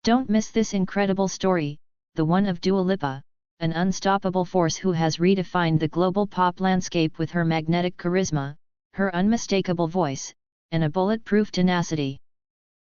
Don't miss this incredible story, the one of Dua Lipa, an unstoppable force who has redefined the global pop landscape with her magnetic charisma, her unmistakable voice, and a bulletproof tenacity.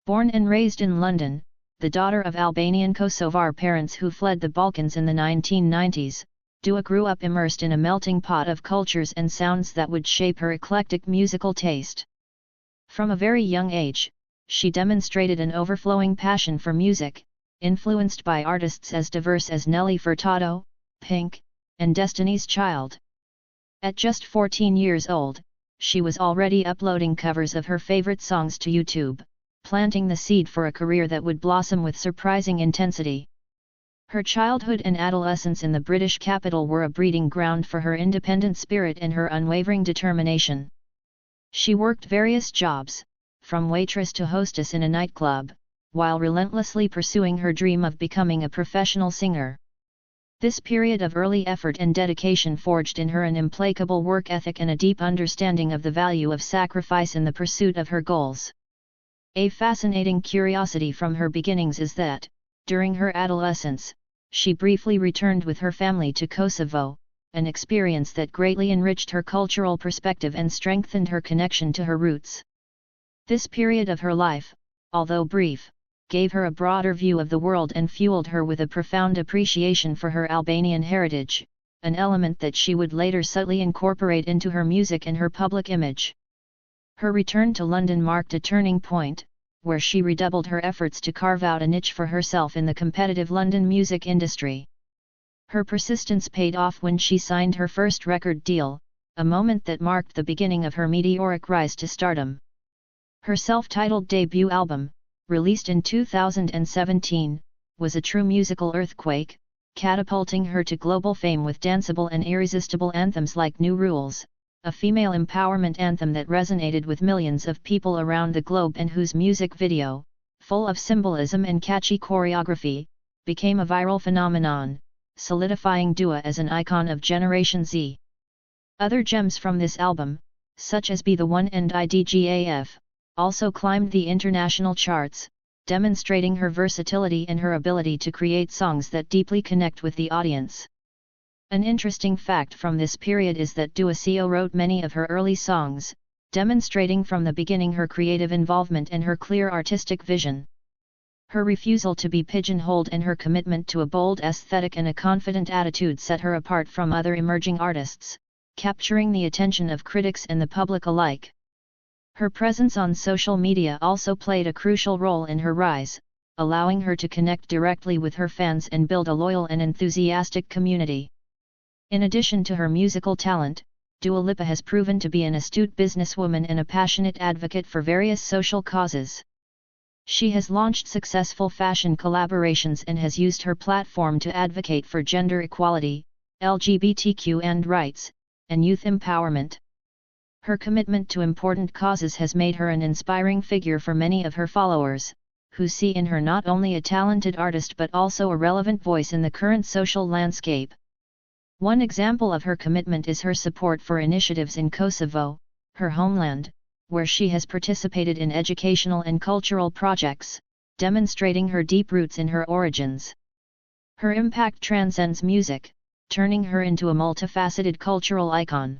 Born and raised in London, the daughter of Albanian Kosovar parents who fled the Balkans in the 1990s, Dua grew up immersed in a melting pot of cultures and sounds that would shape her eclectic musical taste. From a very young age, she demonstrated an overflowing passion for music, influenced by artists as diverse as Nelly Furtado, Pink, and Destiny's Child. At just 14 years old, she was already uploading covers of her favorite songs to YouTube, planting the seed for a career that would blossom with surprising intensity. Her childhood and adolescence in the British capital were a breeding ground for her independent spirit and her unwavering determination. She worked various jobs, from waitress to hostess in a nightclub, while relentlessly pursuing her dream of becoming a professional singer. This period of early effort and dedication forged in her an implacable work ethic and a deep understanding of the value of sacrifice in the pursuit of her goals. A fascinating curiosity from her beginnings is that, during her adolescence, she briefly returned with her family to Kosovo, an experience that greatly enriched her cultural perspective and strengthened her connection to her roots. This period of her life, although brief, gave her a broader view of the world and fueled her with a profound appreciation for her Albanian heritage, an element that she would later subtly incorporate into her music and her public image. Her return to London marked a turning point, where she redoubled her efforts to carve out a niche for herself in the competitive London music industry. Her persistence paid off when she signed her first record deal, a moment that marked the beginning of her meteoric rise to stardom. Her self-titled debut album, released in 2017, was a true musical earthquake, catapulting her to global fame with danceable and irresistible anthems like New Rules, a female empowerment anthem that resonated with millions of people around the globe and whose music video, full of symbolism and catchy choreography, became a viral phenomenon, solidifying Dua as an icon of Generation Z. Other gems from this album, such as Be the One and IDGAF, also climbed the international charts, demonstrating her versatility and her ability to create songs that deeply connect with the audience. An interesting fact from this period is that Dua wrote many of her early songs, demonstrating from the beginning her creative involvement and her clear artistic vision. Her refusal to be pigeonholed and her commitment to a bold aesthetic and a confident attitude set her apart from other emerging artists, capturing the attention of critics and the public alike. Her presence on social media also played a crucial role in her rise, allowing her to connect directly with her fans and build a loyal and enthusiastic community. In addition to her musical talent, Dua Lipa has proven to be an astute businesswoman and a passionate advocate for various social causes. She has launched successful fashion collaborations and has used her platform to advocate for gender equality, LGBTQ and rights, and youth empowerment. Her commitment to important causes has made her an inspiring figure for many of her followers, who see in her not only a talented artist but also a relevant voice in the current social landscape. One example of her commitment is her support for initiatives in Kosovo, her homeland, where she has participated in educational and cultural projects, demonstrating her deep roots in her origins. Her impact transcends music, turning her into a multifaceted cultural icon.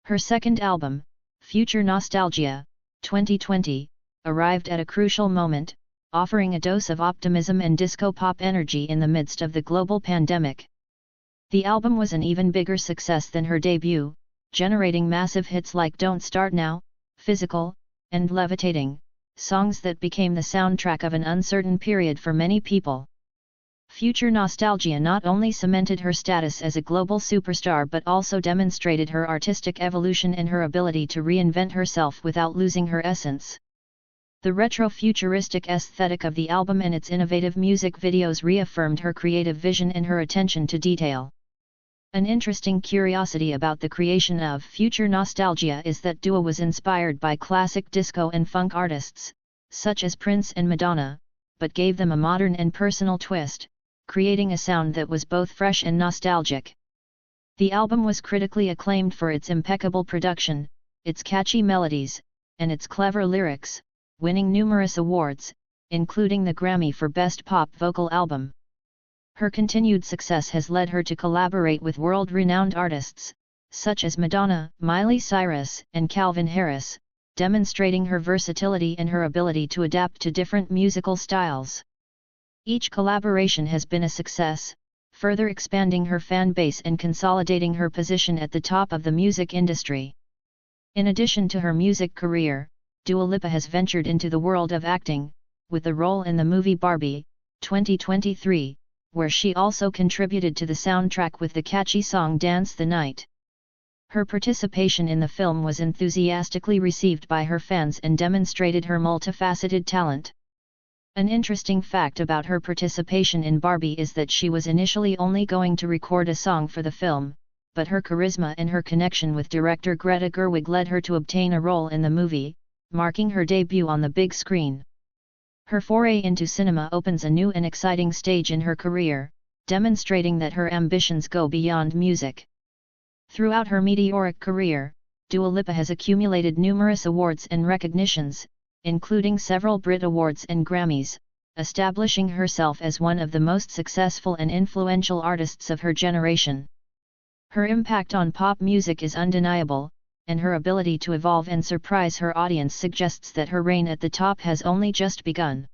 Her second album, Future Nostalgia, 2020, arrived at a crucial moment, offering a dose of optimism and disco-pop energy in the midst of the global pandemic. The album was an even bigger success than her debut, generating massive hits like Don't Start Now, Physical, and Levitating, songs that became the soundtrack of an uncertain period for many people. Future Nostalgia not only cemented her status as a global superstar but also demonstrated her artistic evolution and her ability to reinvent herself without losing her essence. The retro-futuristic aesthetic of the album and its innovative music videos reaffirmed her creative vision and her attention to detail. An interesting curiosity about the creation of Future Nostalgia is that Dua was inspired by classic disco and funk artists, such as Prince and Madonna, but gave them a modern and personal twist, creating a sound that was both fresh and nostalgic. The album was critically acclaimed for its impeccable production, its catchy melodies, and its clever lyrics, winning numerous awards, including the Grammy for Best Pop Vocal Album. Her continued success has led her to collaborate with world-renowned artists, such as Madonna, Miley Cyrus, and Calvin Harris, demonstrating her versatility and her ability to adapt to different musical styles. Each collaboration has been a success, further expanding her fan base and consolidating her position at the top of the music industry. In addition to her music career, Dua Lipa has ventured into the world of acting, with a role in the movie Barbie, 2023, where she also contributed to the soundtrack with the catchy song Dance the Night. Her participation in the film was enthusiastically received by her fans and demonstrated her multifaceted talent. An interesting fact about her participation in Barbie is that she was initially only going to record a song for the film, but her charisma and her connection with director Greta Gerwig led her to obtain a role in the movie, marking her debut on the big screen. Her foray into cinema opens a new and exciting stage in her career, demonstrating that her ambitions go beyond music. Throughout her meteoric career, Dua Lipa has accumulated numerous awards and recognitions, including several Brit Awards and Grammys, establishing herself as one of the most successful and influential artists of her generation. Her impact on pop music is undeniable, and her ability to evolve and surprise her audience suggests that her reign at the top has only just begun.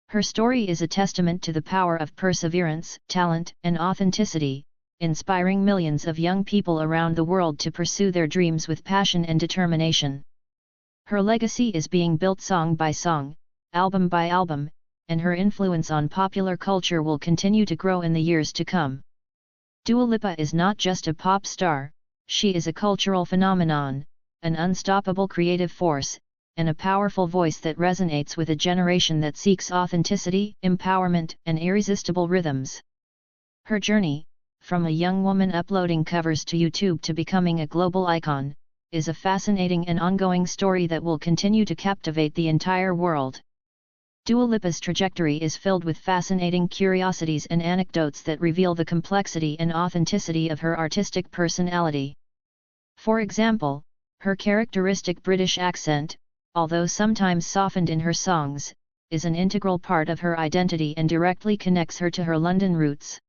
Her story is a testament to the power of perseverance, talent, and authenticity, inspiring millions of young people around the world to pursue their dreams with passion and determination. Her legacy is being built song by song, album by album, and her influence on popular culture will continue to grow in the years to come. Dua Lipa is not just a pop star, she is a cultural phenomenon, an unstoppable creative force, and a powerful voice that resonates with a generation that seeks authenticity, empowerment, and irresistible rhythms. Her journey, from a young woman uploading covers to YouTube to becoming a global icon, is a fascinating and ongoing story that will continue to captivate the entire world. Dua Lipa's trajectory is filled with fascinating curiosities and anecdotes that reveal the complexity and authenticity of her artistic personality. For example, her characteristic British accent, although sometimes softened in her songs, is an integral part of her identity and directly connects her to her London roots.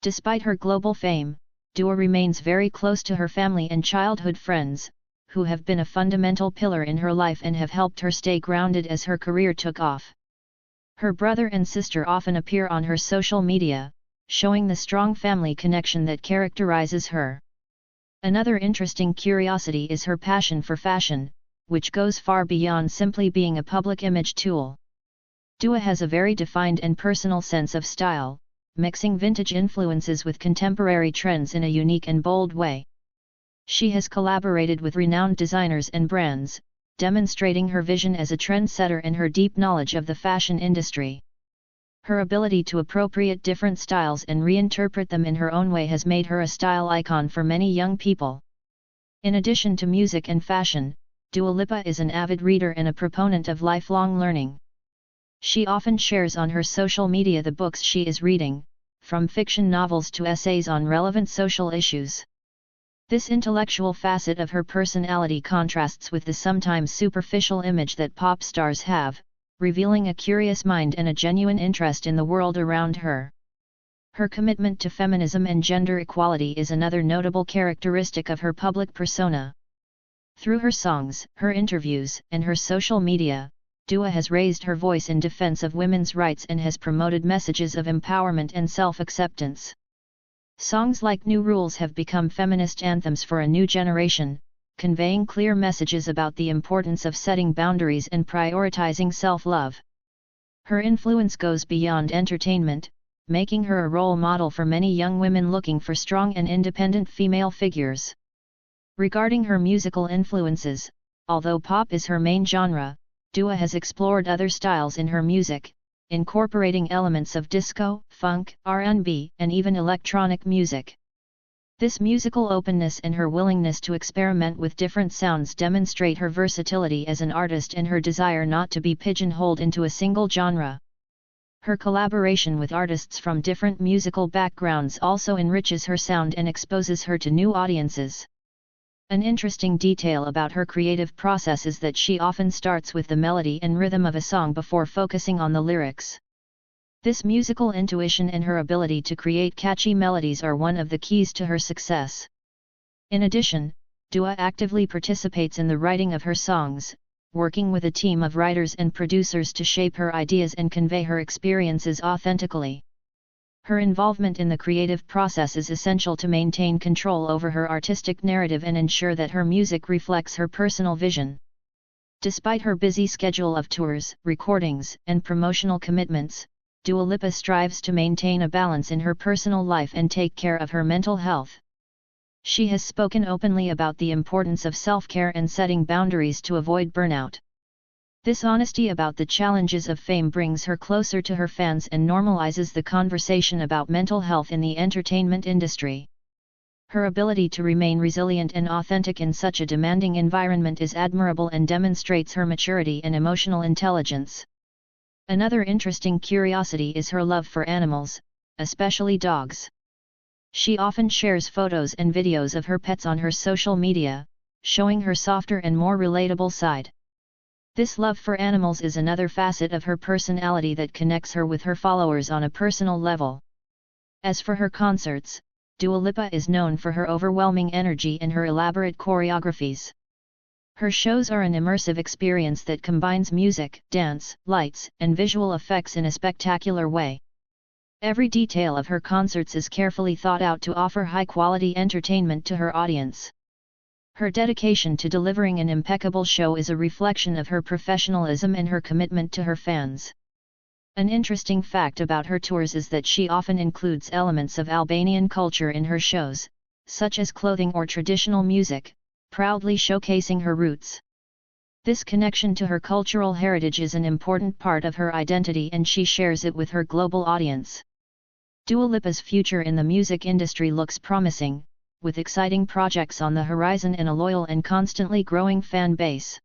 Despite her global fame, Dua remains very close to her family and childhood friends, who have been a fundamental pillar in her life and have helped her stay grounded as her career took off. Her brother and sister often appear on her social media, showing the strong family connection that characterizes her. Another interesting curiosity is her passion for fashion, which goes far beyond simply being a public image tool. Dua has a very defined and personal sense of style, mixing vintage influences with contemporary trends in a unique and bold way. She has collaborated with renowned designers and brands, demonstrating her vision as a trendsetter and her deep knowledge of the fashion industry. Her ability to appropriate different styles and reinterpret them in her own way has made her a style icon for many young people. In addition to music and fashion, Dua Lipa is an avid reader and a proponent of lifelong learning. She often shares on her social media the books she is reading, from fiction novels to essays on relevant social issues. This intellectual facet of her personality contrasts with the sometimes superficial image that pop stars have, revealing a curious mind and a genuine interest in the world around her. Her commitment to feminism and gender equality is another notable characteristic of her public persona. Through her songs, her interviews, and her social media, Dua has raised her voice in defense of women's rights and has promoted messages of empowerment and self-acceptance. Songs like New Rules have become feminist anthems for a new generation, conveying clear messages about the importance of setting boundaries and prioritizing self-love. Her influence goes beyond entertainment, making her a role model for many young women looking for strong and independent female figures. Regarding her musical influences, although pop is her main genre, Dua has explored other styles in her music, incorporating elements of disco, funk, R&B, and even electronic music. This musical openness and her willingness to experiment with different sounds demonstrate her versatility as an artist and her desire not to be pigeonholed into a single genre. Her collaboration with artists from different musical backgrounds also enriches her sound and exposes her to new audiences. An interesting detail about her creative process is that she often starts with the melody and rhythm of a song before focusing on the lyrics. This musical intuition and her ability to create catchy melodies are one of the keys to her success. In addition, Dua actively participates in the writing of her songs, working with a team of writers and producers to shape her ideas and convey her experiences authentically. Her involvement in the creative process is essential to maintain control over her artistic narrative and ensure that her music reflects her personal vision. Despite her busy schedule of tours, recordings, and promotional commitments, Dua Lipa strives to maintain a balance in her personal life and take care of her mental health. She has spoken openly about the importance of self-care and setting boundaries to avoid burnout. This honesty about the challenges of fame brings her closer to her fans and normalizes the conversation about mental health in the entertainment industry. Her ability to remain resilient and authentic in such a demanding environment is admirable and demonstrates her maturity and emotional intelligence. Another interesting curiosity is her love for animals, especially dogs. She often shares photos and videos of her pets on her social media, showing her softer and more relatable side. This love for animals is another facet of her personality that connects her with her followers on a personal level. As for her concerts, Dua Lipa is known for her overwhelming energy and her elaborate choreographies. Her shows are an immersive experience that combines music, dance, lights, and visual effects in a spectacular way. Every detail of her concerts is carefully thought out to offer high-quality entertainment to her audience. Her dedication to delivering an impeccable show is a reflection of her professionalism and her commitment to her fans. An interesting fact about her tours is that she often includes elements of Albanian culture in her shows, such as clothing or traditional music, proudly showcasing her roots. This connection to her cultural heritage is an important part of her identity and she shares it with her global audience. Dua Lipa's future in the music industry looks promising, with exciting projects on the horizon and a loyal and constantly growing fan base.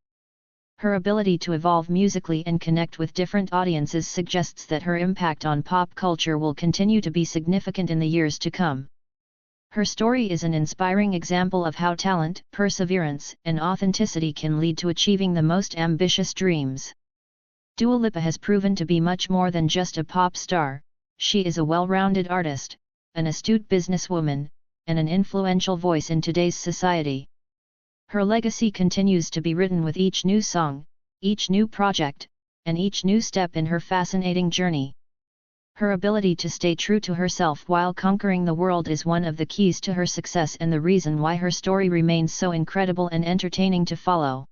Her ability to evolve musically and connect with different audiences suggests that her impact on pop culture will continue to be significant in the years to come. Her story is an inspiring example of how talent, perseverance, and authenticity can lead to achieving the most ambitious dreams. Dua Lipa has proven to be much more than just a pop star. She is a well-rounded artist, an astute businesswoman, and an influential voice in today's society. Her legacy continues to be written with each new song, each new project, and each new step in her fascinating journey. Her ability to stay true to herself while conquering the world is one of the keys to her success and the reason why her story remains so incredible and entertaining to follow.